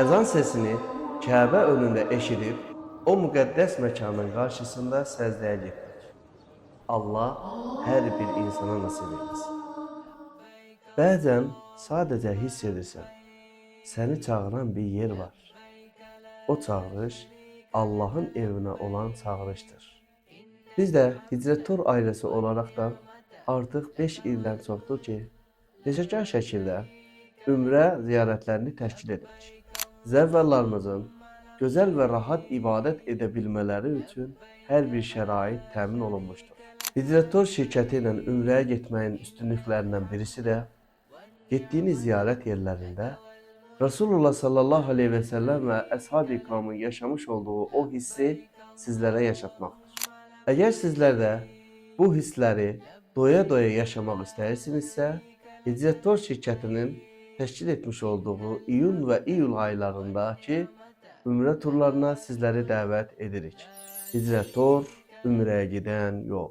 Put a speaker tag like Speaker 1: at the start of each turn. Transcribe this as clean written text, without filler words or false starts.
Speaker 1: Ezan sesini Kəbə önündə eşidib, o müqəddəs məkanın qarşısında səzdəyə getdik. Allah hər bir insana nasib etsin. Bəzən sadəcə hiss edirsən, səni çağıran bir yer var. O çağırış Allahın evinə olan çağırışdır. Biz də Hicrətor ailəsi olaraqdan artıq 5 ildən çoxdur ki, peşəkar şəkildə ümrə ziyarətlərini təşkil edirik. Zəvvəllarımızın gözəl və rahat ibadət edə bilmələri üçün hər bir şərait təmin olunmuşdur. Hicrətor şirkəti ilə ümrəyə getməyin üstünlüklərindən birisi də getdiyiniz ziyarət yerlərində Rasulullah sallallahu aleyhi və səlləm və əshab-ı ikramın yaşamış olduğu o hissi sizlərə yaşatmaqdır. Əgər sizlər də bu hissləri doya-doya yaşamaq istəyirsinizsə, Hicrətor şirkətinin təşkil etmiş olduğu iyun və iyul aylarındakı ümrə turlarına sizləri dəvət edirik. Hicrətor, ümrəyə gedən yol.